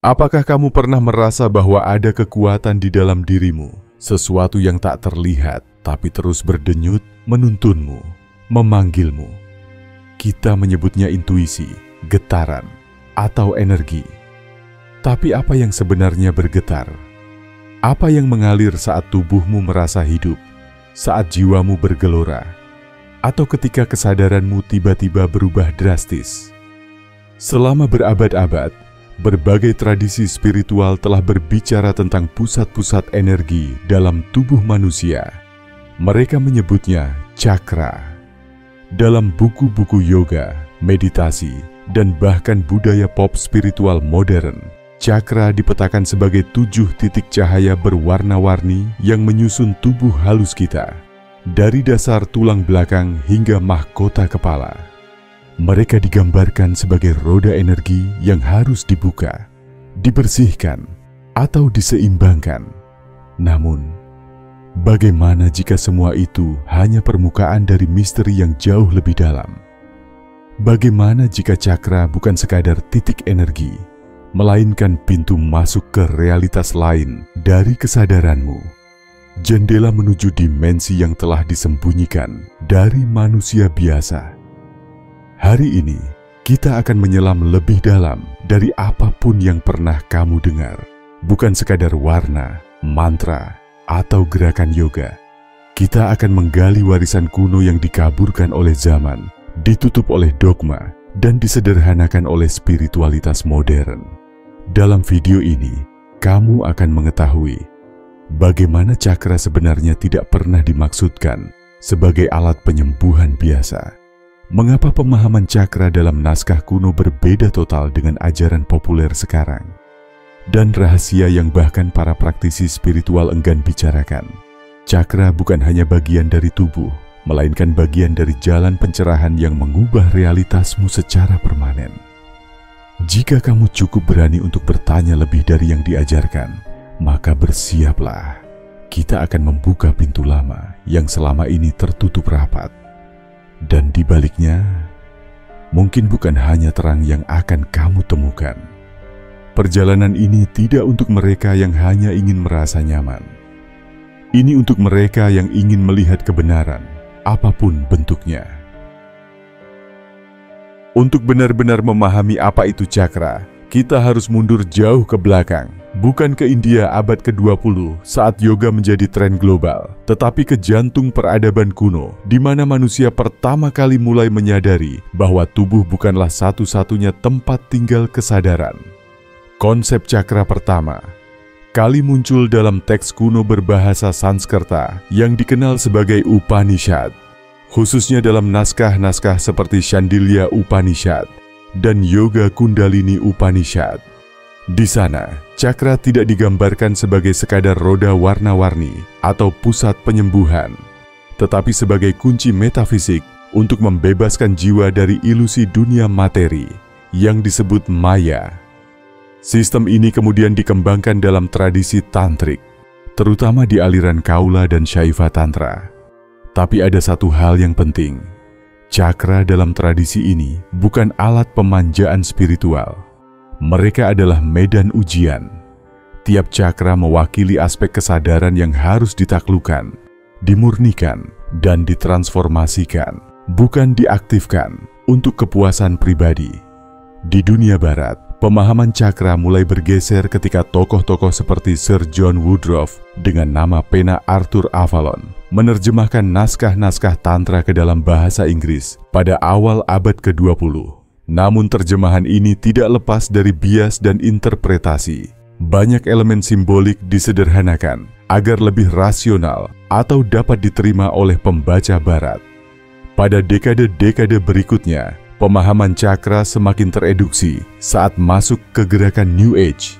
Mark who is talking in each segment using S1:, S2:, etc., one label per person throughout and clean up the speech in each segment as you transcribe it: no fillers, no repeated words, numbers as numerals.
S1: Apakah kamu pernah merasa bahwa ada kekuatan di dalam dirimu, sesuatu yang tak terlihat tapi terus berdenyut, menuntunmu, memanggilmu? Kita menyebutnya intuisi, getaran, atau energi. Tapi apa yang sebenarnya bergetar? Apa yang mengalir saat tubuhmu merasa hidup, saat jiwamu bergelora, atau ketika kesadaranmu tiba-tiba berubah drastis? Selama berabad-abad, berbagai tradisi spiritual telah berbicara tentang pusat-pusat energi dalam tubuh manusia. Mereka menyebutnya cakra. Dalam buku-buku yoga, meditasi, dan bahkan budaya pop spiritual modern, cakra dipetakan sebagai 7 titik cahaya berwarna-warni yang menyusun tubuh halus kita, dari dasar tulang belakang hingga mahkota kepala. Mereka digambarkan sebagai roda energi yang harus dibuka, dibersihkan, atau diseimbangkan. Namun, bagaimana jika semua itu hanya permukaan dari misteri yang jauh lebih dalam? Bagaimana jika cakra bukan sekadar titik energi, melainkan pintu masuk ke realitas lain dari kesadaranmu? Jendela menuju dimensi yang telah disembunyikan dari manusia biasa. Hari ini, kita akan menyelam lebih dalam dari apapun yang pernah kamu dengar. Bukan sekadar warna, mantra, atau gerakan yoga. Kita akan menggali warisan kuno yang dikaburkan oleh zaman, ditutup oleh dogma, dan disederhanakan oleh spiritualitas modern. Dalam video ini, kamu akan mengetahui bagaimana cakra sebenarnya tidak pernah dimaksudkan sebagai alat penyembuhan biasa. Mengapa pemahaman cakra dalam naskah kuno berbeda total dengan ajaran populer sekarang? Dan rahasia yang bahkan para praktisi spiritual enggan bicarakan. Cakra bukan hanya bagian dari tubuh, melainkan bagian dari jalan pencerahan yang mengubah realitasmu secara permanen. Jika kamu cukup berani untuk bertanya lebih dari yang diajarkan, maka bersiaplah. Kita akan membuka pintu lama yang selama ini tertutup rapat. Dan di baliknya, mungkin bukan hanya terang yang akan kamu temukan. Perjalanan ini tidak untuk mereka yang hanya ingin merasa nyaman. Ini untuk mereka yang ingin melihat kebenaran, apapun bentuknya. Untuk benar-benar memahami apa itu cakra, kita harus mundur jauh ke belakang. Bukan ke India abad ke-20 saat yoga menjadi tren global, tetapi ke jantung peradaban kuno, di mana manusia pertama kali mulai menyadari bahwa tubuh bukanlah satu-satunya tempat tinggal kesadaran. Konsep cakra pertama kali muncul dalam teks kuno berbahasa Sanskerta yang dikenal sebagai Upanishad, khususnya dalam naskah-naskah seperti Shandilya Upanishad dan Yoga Kundalini Upanishad. Di sana, cakra tidak digambarkan sebagai sekadar roda warna-warni atau pusat penyembuhan, tetapi sebagai kunci metafisik untuk membebaskan jiwa dari ilusi dunia materi yang disebut maya. Sistem ini kemudian dikembangkan dalam tradisi tantrik, terutama di aliran Kaula dan Shaiva Tantra. Tapi ada satu hal yang penting, cakra dalam tradisi ini bukan alat pemanjaan spiritual. Mereka adalah medan ujian. Tiap cakra mewakili aspek kesadaran yang harus ditaklukkan, dimurnikan, dan ditransformasikan, bukan diaktifkan untuk kepuasan pribadi. Di dunia barat, pemahaman cakra mulai bergeser ketika tokoh-tokoh seperti Sir John Woodroffe dengan nama pena Arthur Avalon menerjemahkan naskah-naskah tantra ke dalam bahasa Inggris pada awal abad ke-20. Namun terjemahan ini tidak lepas dari bias dan interpretasi. Banyak elemen simbolik disederhanakan agar lebih rasional atau dapat diterima oleh pembaca barat. Pada dekade-dekade berikutnya, pemahaman cakra semakin tereduksi saat masuk ke gerakan New Age.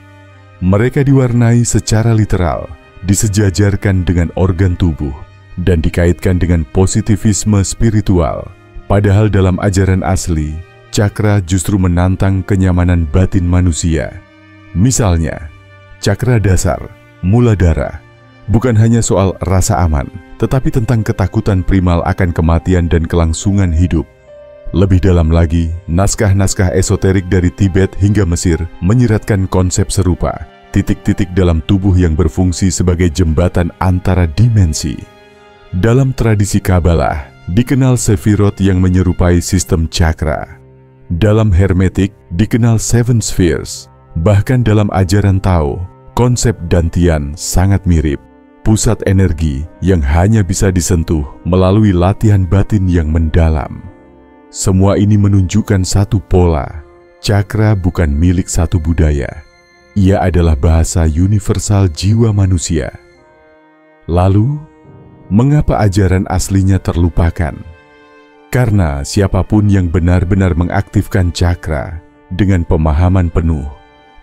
S1: Mereka diwarnai secara literal, disejajarkan dengan organ tubuh, dan dikaitkan dengan positivisme spiritual. Padahal dalam ajaran asli, cakra justru menantang kenyamanan batin manusia. Misalnya, cakra dasar, muladhara, bukan hanya soal rasa aman, tetapi tentang ketakutan primal akan kematian dan kelangsungan hidup. Lebih dalam lagi, naskah-naskah esoterik dari Tibet hingga Mesir menyiratkan konsep serupa, titik-titik dalam tubuh yang berfungsi sebagai jembatan antara dimensi. Dalam tradisi Kabalah, dikenal Sefirot yang menyerupai sistem cakra. Dalam Hermetik, dikenal Seven Spheres. Bahkan dalam ajaran Tao, konsep dantian sangat mirip. Pusat energi yang hanya bisa disentuh melalui latihan batin yang mendalam. Semua ini menunjukkan satu pola. Cakra bukan milik satu budaya. Ia adalah bahasa universal jiwa manusia. Lalu, mengapa ajaran aslinya terlupakan? Karena siapapun yang benar-benar mengaktifkan cakra dengan pemahaman penuh,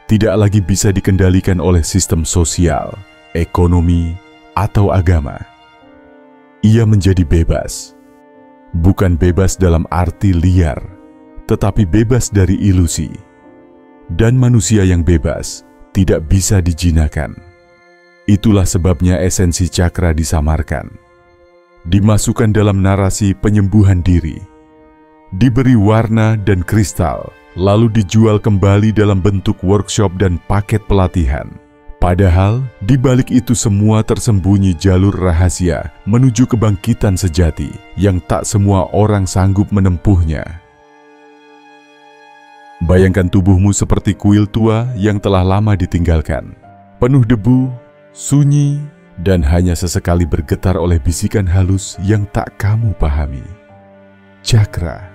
S1: tidak lagi bisa dikendalikan oleh sistem sosial, ekonomi, atau agama. Ia menjadi bebas. Bukan bebas dalam arti liar, tetapi bebas dari ilusi. Dan manusia yang bebas tidak bisa dijinakan. Itulah sebabnya esensi cakra disamarkan. Dimasukkan dalam narasi penyembuhan diri. Diberi warna dan kristal, lalu dijual kembali dalam bentuk workshop dan paket pelatihan. Padahal, di balik itu semua tersembunyi jalur rahasia menuju kebangkitan sejati yang tak semua orang sanggup menempuhnya. Bayangkan tubuhmu seperti kuil tua yang telah lama ditinggalkan, penuh debu, sunyi, dan hanya sesekali bergetar oleh bisikan halus yang tak kamu pahami. Cakra,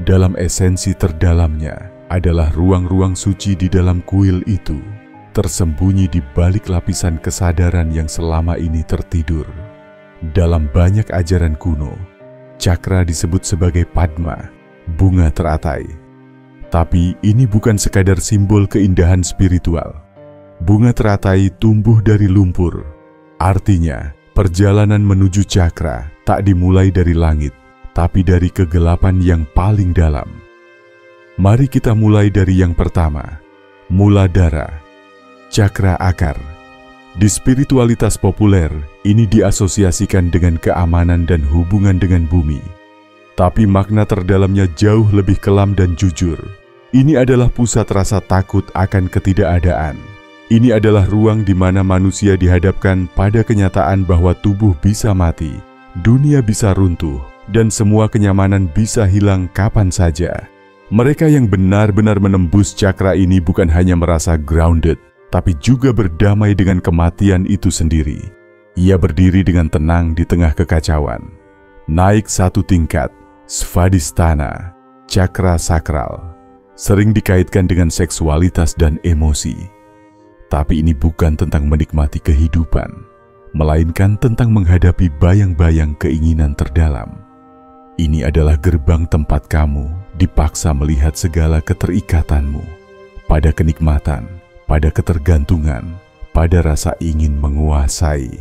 S1: dalam esensi terdalamnya, adalah ruang-ruang suci di dalam kuil itu, tersembunyi di balik lapisan kesadaran yang selama ini tertidur. Dalam banyak ajaran kuno, cakra disebut sebagai Padma, bunga teratai. Tapi ini bukan sekadar simbol keindahan spiritual. Bunga teratai tumbuh dari lumpur. Artinya, perjalanan menuju cakra tak dimulai dari langit, tapi dari kegelapan yang paling dalam. Mari kita mulai dari yang pertama, Muladhara. Cakra akar. Di spiritualitas populer, ini diasosiasikan dengan keamanan dan hubungan dengan bumi. Tapi makna terdalamnya jauh lebih kelam dan jujur. Ini adalah pusat rasa takut akan ketidakadaan. Ini adalah ruang di mana manusia dihadapkan pada kenyataan bahwa tubuh bisa mati, dunia bisa runtuh, dan semua kenyamanan bisa hilang kapan saja. Mereka yang benar-benar menembus cakra ini bukan hanya merasa grounded, tapi juga berdamai dengan kematian itu sendiri. Ia berdiri dengan tenang di tengah kekacauan. Naik satu tingkat, Svadhisthana, cakra sakral, sering dikaitkan dengan seksualitas dan emosi. Tapi ini bukan tentang menikmati kehidupan, melainkan tentang menghadapi bayang-bayang keinginan terdalam. Ini adalah gerbang tempat kamu dipaksa melihat segala keterikatanmu pada kenikmatan, pada ketergantungan, pada rasa ingin menguasai.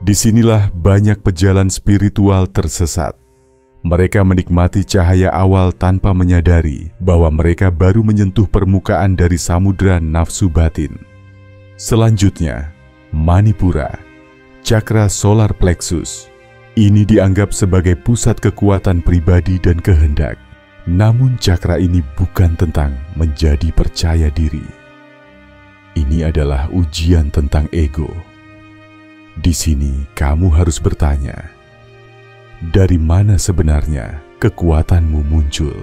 S1: Disinilah banyak pejalan spiritual tersesat. Mereka menikmati cahaya awal tanpa menyadari bahwa mereka baru menyentuh permukaan dari samudera nafsu batin. Selanjutnya, Manipura, cakra solar plexus. Ini dianggap sebagai pusat kekuatan pribadi dan kehendak. Namun cakra ini bukan tentang menjadi percaya diri. Ini adalah ujian tentang ego. Di sini kamu harus bertanya, dari mana sebenarnya kekuatanmu muncul?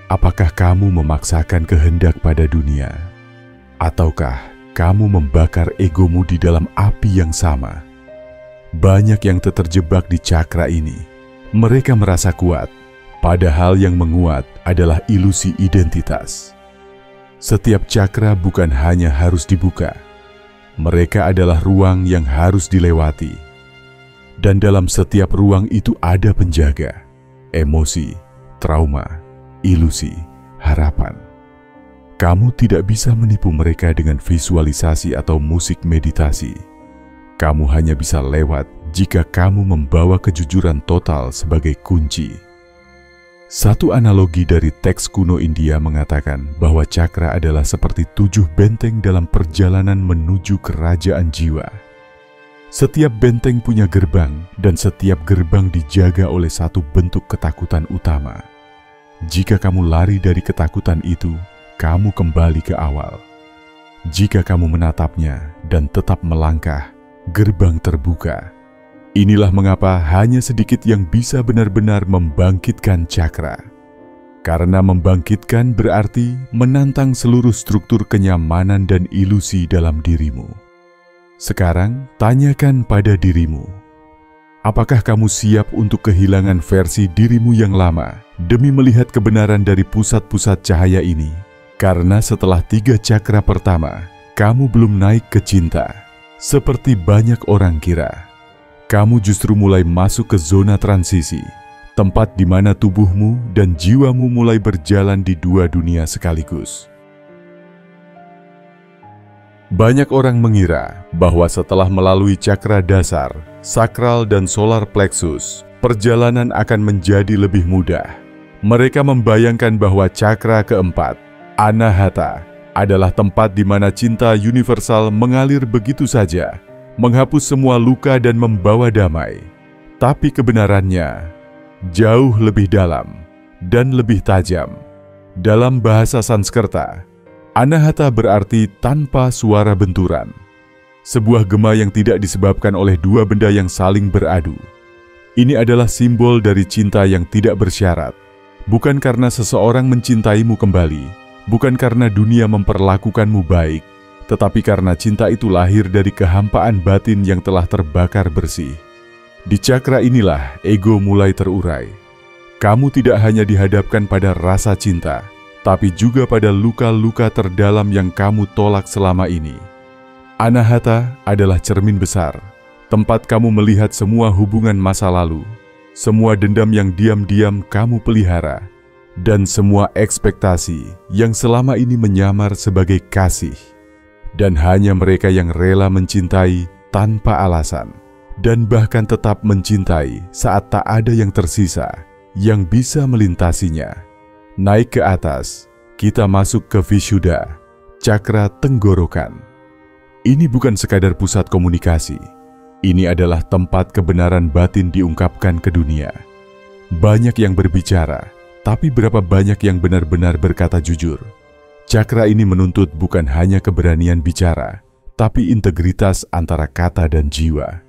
S1: Apakah kamu memaksakan kehendak pada dunia? Ataukah kamu membakar egomu di dalam api yang sama? Banyak yang terjebak di cakra ini. Mereka merasa kuat, padahal yang menguat adalah ilusi identitas. Setiap cakra bukan hanya harus dibuka. Mereka adalah ruang yang harus dilewati. Dan dalam setiap ruang itu ada penjaga, emosi, trauma, ilusi, harapan. Kamu tidak bisa menipu mereka dengan visualisasi atau musik meditasi. Kamu hanya bisa lewat jika kamu membawa kejujuran total sebagai kunci. Satu analogi dari teks kuno India mengatakan bahwa cakra adalah seperti 7 benteng dalam perjalanan menuju kerajaan jiwa. Setiap benteng punya gerbang dan setiap gerbang dijaga oleh satu bentuk ketakutan utama, Jika kamu lari dari ketakutan itu, kamu kembali ke awal. Jika kamu menatapnya dan tetap melangkah, gerbang terbuka. Inilah mengapa hanya sedikit yang bisa benar-benar membangkitkan cakra. Karena membangkitkan berarti menantang seluruh struktur kenyamanan dan ilusi dalam dirimu. Sekarang, tanyakan pada dirimu, apakah kamu siap untuk kehilangan versi dirimu yang lama demi melihat kebenaran dari pusat-pusat cahaya ini? Karena setelah 3 cakra pertama, kamu belum naik ke cinta. Seperti banyak orang kira, kamu justru mulai masuk ke zona transisi, tempat di mana tubuhmu dan jiwamu mulai berjalan di 2 dunia sekaligus. Banyak orang mengira bahwa setelah melalui cakra dasar, sakral dan solar plexus, perjalanan akan menjadi lebih mudah. Mereka membayangkan bahwa cakra keempat, Anahata, adalah tempat di mana cinta universal mengalir begitu saja, menghapus semua luka dan membawa damai. Tapi kebenarannya jauh lebih dalam dan lebih tajam. Dalam bahasa Sanskerta, Anahata berarti tanpa suara benturan. Sebuah gema yang tidak disebabkan oleh 2 benda yang saling beradu. Ini adalah simbol dari cinta yang tidak bersyarat. Bukan karena seseorang mencintaimu kembali, bukan karena dunia memperlakukanmu baik, tetapi karena cinta itu lahir dari kehampaan batin yang telah terbakar bersih. Di cakra inilah ego mulai terurai. Kamu tidak hanya dihadapkan pada rasa cinta, tapi juga pada luka-luka terdalam yang kamu tolak selama ini. Anahata adalah cermin besar, tempat kamu melihat semua hubungan masa lalu, semua dendam yang diam-diam kamu pelihara, dan semua ekspektasi yang selama ini menyamar sebagai kasih. Dan hanya mereka yang rela mencintai tanpa alasan, dan bahkan tetap mencintai saat tak ada yang tersisa yang bisa melintasinya. Naik ke atas, kita masuk ke Vishuddha, cakra tenggorokan. Ini bukan sekadar pusat komunikasi. Ini adalah tempat kebenaran batin diungkapkan ke dunia. Banyak yang berbicara, tapi berapa banyak yang benar-benar berkata jujur? Cakra ini menuntut bukan hanya keberanian bicara, tapi integritas antara kata dan jiwa.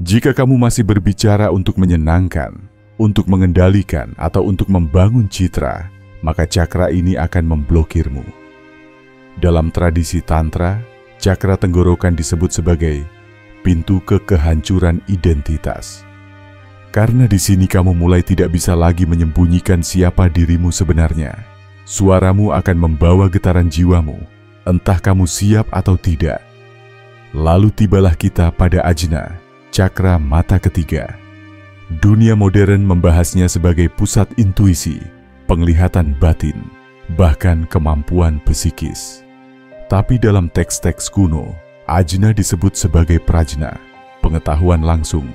S1: Jika kamu masih berbicara untuk menyenangkan, untuk mengendalikan, atau untuk membangun citra, maka cakra ini akan memblokirmu. Dalam tradisi Tantra, cakra tenggorokan disebut sebagai pintu ke kehancuran identitas. Karena di sini kamu mulai tidak bisa lagi menyembunyikan siapa dirimu sebenarnya. Suaramu akan membawa getaran jiwamu, entah kamu siap atau tidak. Lalu tibalah kita pada Ajna, cakra mata ketiga. Dunia modern membahasnya sebagai pusat intuisi, penglihatan batin, bahkan kemampuan psikis. Tapi dalam teks-teks kuno, Ajna disebut sebagai prajna, pengetahuan langsung,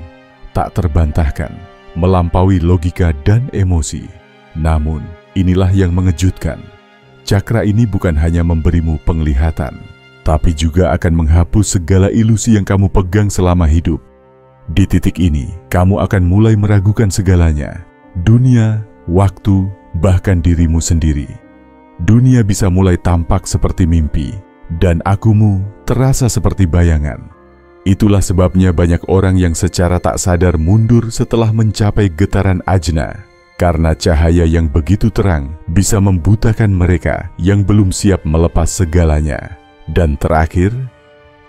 S1: tak terbantahkan, melampaui logika dan emosi. Namun, inilah yang mengejutkan. Cakra ini bukan hanya memberimu penglihatan, tapi juga akan menghapus segala ilusi yang kamu pegang selama hidup. Di titik ini, kamu akan mulai meragukan segalanya. Dunia, waktu, bahkan dirimu sendiri. Dunia bisa mulai tampak seperti mimpi, dan akumu terasa seperti bayangan. Itulah sebabnya banyak orang yang secara tak sadar mundur setelah mencapai getaran Ajna. Karena cahaya yang begitu terang bisa membutakan mereka yang belum siap melepas segalanya. Dan terakhir,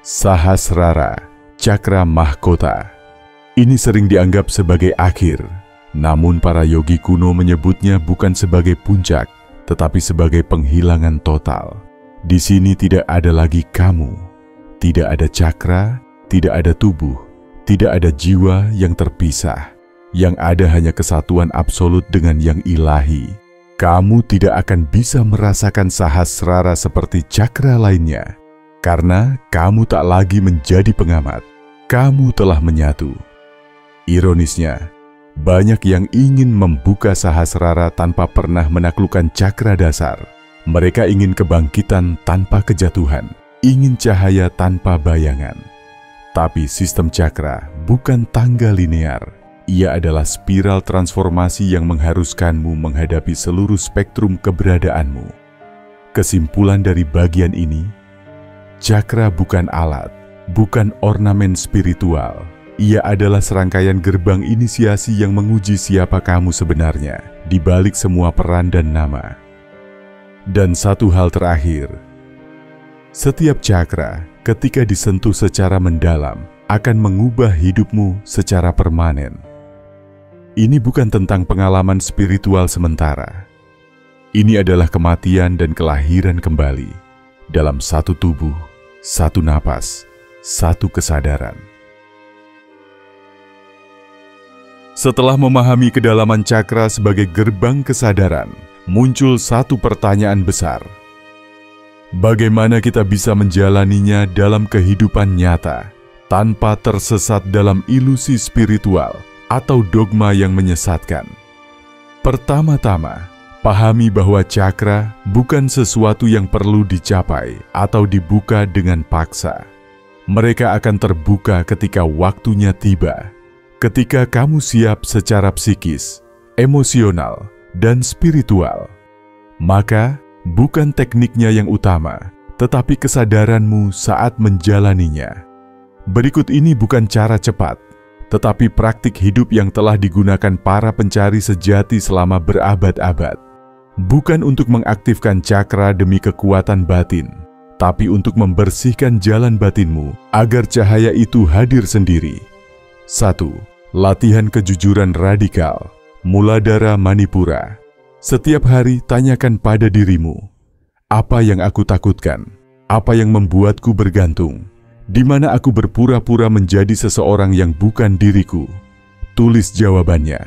S1: Sahasrara, cakra mahkota. Ini sering dianggap sebagai akhir, namun para yogi kuno menyebutnya bukan sebagai puncak, tetapi sebagai penghilangan total. Di sini tidak ada lagi kamu, tidak ada cakra, tidak ada tubuh, tidak ada jiwa yang terpisah. Yang ada hanya kesatuan absolut dengan yang ilahi. Kamu tidak akan bisa merasakan sahasrara seperti cakra lainnya, karena kamu tak lagi menjadi pengamat. Kamu telah menyatu. Ironisnya, banyak yang ingin membuka sahasrara tanpa pernah menaklukkan cakra dasar. Mereka ingin kebangkitan tanpa kejatuhan, ingin cahaya tanpa bayangan. Tapi sistem cakra bukan tangga linear. Ia adalah spiral transformasi yang mengharuskanmu menghadapi seluruh spektrum keberadaanmu. Kesimpulan dari bagian ini, cakra bukan alat, bukan ornamen spiritual. Ia adalah serangkaian gerbang inisiasi yang menguji siapa kamu sebenarnya, di balik semua peran dan nama. Dan satu hal terakhir, setiap cakra ketika disentuh secara mendalam akan mengubah hidupmu secara permanen. Ini bukan tentang pengalaman spiritual sementara. Ini adalah kematian dan kelahiran kembali dalam satu tubuh, satu napas, satu kesadaran. Setelah memahami kedalaman cakra sebagai gerbang kesadaran, muncul satu pertanyaan besar. Bagaimana kita bisa menjalaninya dalam kehidupan nyata tanpa tersesat dalam ilusi spiritual atau dogma yang menyesatkan? Pertama-tama, pahami bahwa cakra bukan sesuatu yang perlu dicapai atau dibuka dengan paksa. Mereka akan terbuka ketika waktunya tiba, ketika kamu siap secara psikis, emosional, dan spiritual. Maka, bukan tekniknya yang utama, tetapi kesadaranmu saat menjalaninya. Berikut ini bukan cara cepat, tetapi praktik hidup yang telah digunakan para pencari sejati selama berabad-abad. Bukan untuk mengaktifkan cakra demi kekuatan batin, tapi untuk membersihkan jalan batinmu agar cahaya itu hadir sendiri. 1. Latihan kejujuran radikal. Muladhara Manipura. Setiap hari tanyakan pada dirimu, apa yang aku takutkan? Apa yang membuatku bergantung? Di mana aku berpura-pura menjadi seseorang yang bukan diriku? Tulis jawabannya.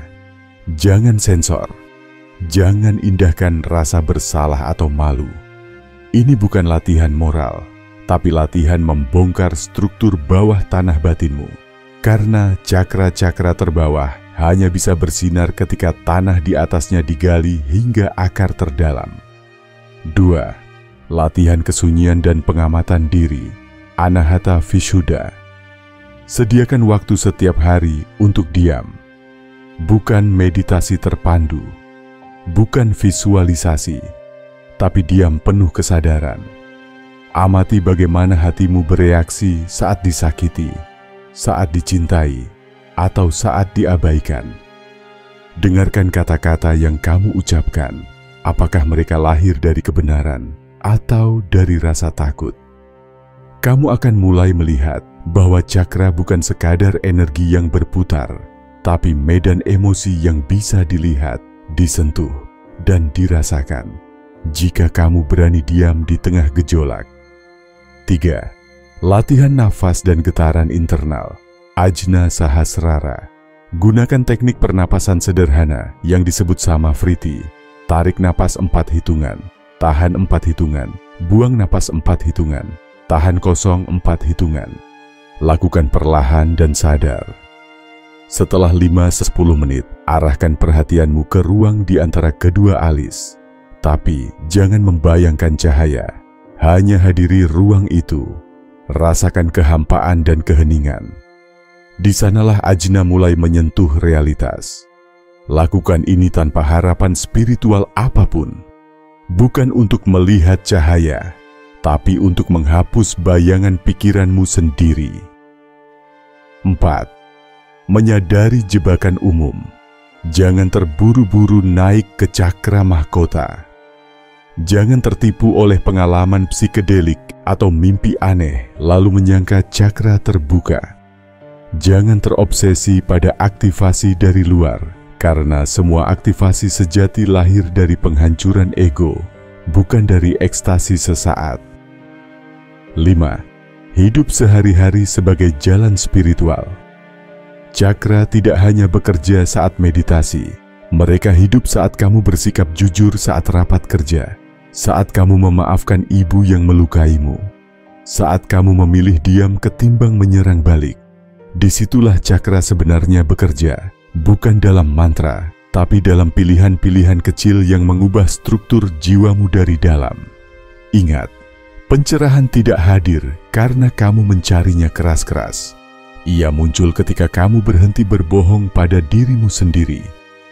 S1: Jangan sensor. Jangan indahkan rasa bersalah atau malu. Ini bukan latihan moral, tapi latihan membongkar struktur bawah tanah batinmu. Karena cakra-cakra terbawah hanya bisa bersinar ketika tanah di atasnya digali hingga akar terdalam. 2. Latihan kesunyian dan pengamatan diri. Anahata Vishuddha. Sediakan waktu setiap hari untuk diam. Bukan meditasi terpandu, bukan visualisasi, tapi diam penuh kesadaran. Amati bagaimana hatimu bereaksi saat disakiti, saat dicintai, atau saat diabaikan. Dengarkan kata-kata yang kamu ucapkan. Apakah mereka lahir dari kebenaran atau dari rasa takut? Kamu akan mulai melihat bahwa cakra bukan sekadar energi yang berputar, tapi medan emosi yang bisa dilihat, disentuh, dan dirasakan jika kamu berani diam di tengah gejolak. 3. Latihan nafas dan getaran internal. Ajna Sahasrara. Gunakan teknik pernapasan sederhana yang disebut Samavriti. Tarik napas 4 hitungan, tahan 4 hitungan, buang napas 4 hitungan, tahan kosong 4 hitungan. Lakukan perlahan dan sadar. Setelah 5-10 menit, arahkan perhatianmu ke ruang di antara kedua alis. Tapi jangan membayangkan cahaya, hanya hadiri ruang itu. Rasakan kehampaan dan keheningan. Di sanalah ajna mulai menyentuh realitas. Lakukan ini tanpa harapan spiritual apapun. Bukan untuk melihat cahaya, tapi untuk menghapus bayangan pikiranmu sendiri. 4. Menyadari jebakan umum. Jangan terburu-buru naik ke cakra mahkota. Jangan tertipu oleh pengalaman psikedelik atau mimpi aneh lalu menyangka cakra terbuka. Jangan terobsesi pada aktivasi dari luar, karena semua aktivasi sejati lahir dari penghancuran ego, bukan dari ekstasi sesaat. 5. Hidup sehari-hari sebagai jalan spiritual. Cakra tidak hanya bekerja saat meditasi. Mereka hidup saat kamu bersikap jujur saat rapat kerja, saat kamu memaafkan ibu yang melukaimu, saat kamu memilih diam ketimbang menyerang balik. Disitulah cakra sebenarnya bekerja, bukan dalam mantra, tapi dalam pilihan-pilihan kecil yang mengubah struktur jiwamu dari dalam. Ingat, pencerahan tidak hadir karena kamu mencarinya keras-keras, Ia muncul ketika kamu berhenti berbohong pada dirimu sendiri.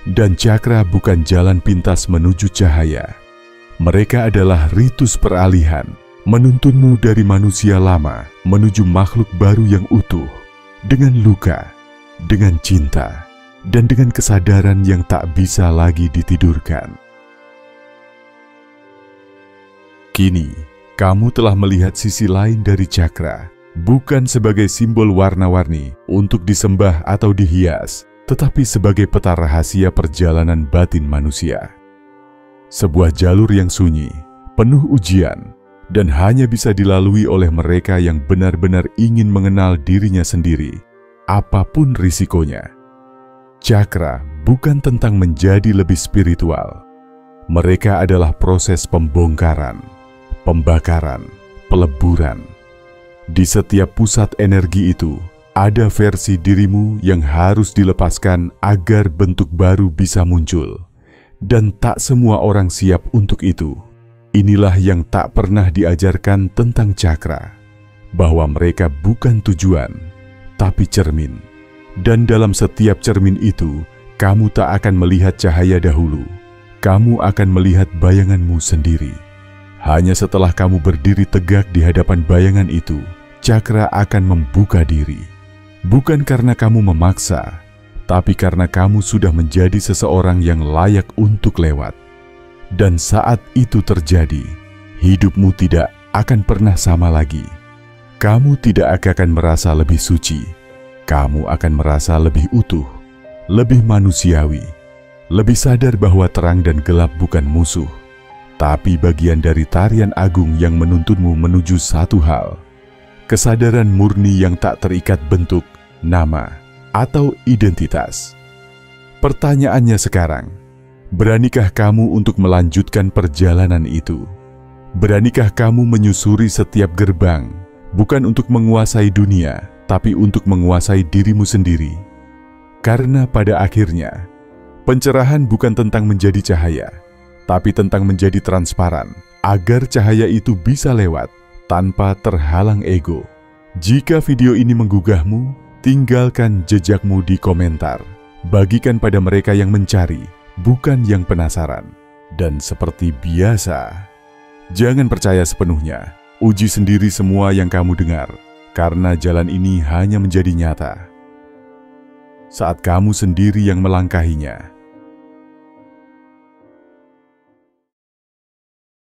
S1: Dan cakra bukan jalan pintas menuju cahaya. Mereka adalah ritus peralihan, menuntunmu dari manusia lama menuju makhluk baru yang utuh, dengan luka, dengan cinta, dan dengan kesadaran yang tak bisa lagi ditidurkan. Kini, kamu telah melihat sisi lain dari cakra, bukan sebagai simbol warna-warni untuk disembah atau dihias, tetapi sebagai peta rahasia perjalanan batin manusia. Sebuah jalur yang sunyi, penuh ujian, dan hanya bisa dilalui oleh mereka yang benar-benar ingin mengenal dirinya sendiri, apapun risikonya. Cakra bukan tentang menjadi lebih spiritual. Mereka adalah proses pembongkaran, pembakaran, peleburan. Di setiap pusat energi itu, ada versi dirimu yang harus dilepaskan agar bentuk baru bisa muncul. Dan tak semua orang siap untuk itu. Inilah yang tak pernah diajarkan tentang cakra, bahwa mereka bukan tujuan, tapi cermin. Dan dalam setiap cermin itu, kamu tak akan melihat cahaya dahulu. Kamu akan melihat bayanganmu sendiri. Hanya setelah kamu berdiri tegak di hadapan bayangan itu, cakra akan membuka diri. Bukan karena kamu memaksa, tapi karena kamu sudah menjadi seseorang yang layak untuk lewat. Dan saat itu terjadi, hidupmu tidak akan pernah sama lagi. Kamu tidak akan merasa lebih suci. Kamu akan merasa lebih utuh, lebih manusiawi, lebih sadar bahwa terang dan gelap bukan musuh, tapi bagian dari tarian agung yang menuntunmu menuju satu hal. Kesadaran murni yang tak terikat bentuk, nama, atau identitas. Pertanyaannya sekarang, beranikah kamu untuk melanjutkan perjalanan itu? Beranikah kamu menyusuri setiap gerbang, bukan untuk menguasai dunia, tapi untuk menguasai dirimu sendiri? Karena pada akhirnya, pencerahan bukan tentang menjadi cahaya, tapi tentang menjadi transparan, agar cahaya itu bisa lewat tanpa terhalang ego. Jika video ini menggugahmu, tinggalkan jejakmu di komentar. Bagikan pada mereka yang mencari, bukan yang penasaran. Dan seperti biasa, jangan percaya sepenuhnya. Uji sendiri semua yang kamu dengar, karena jalan ini hanya menjadi nyata saat kamu sendiri yang melangkahinya.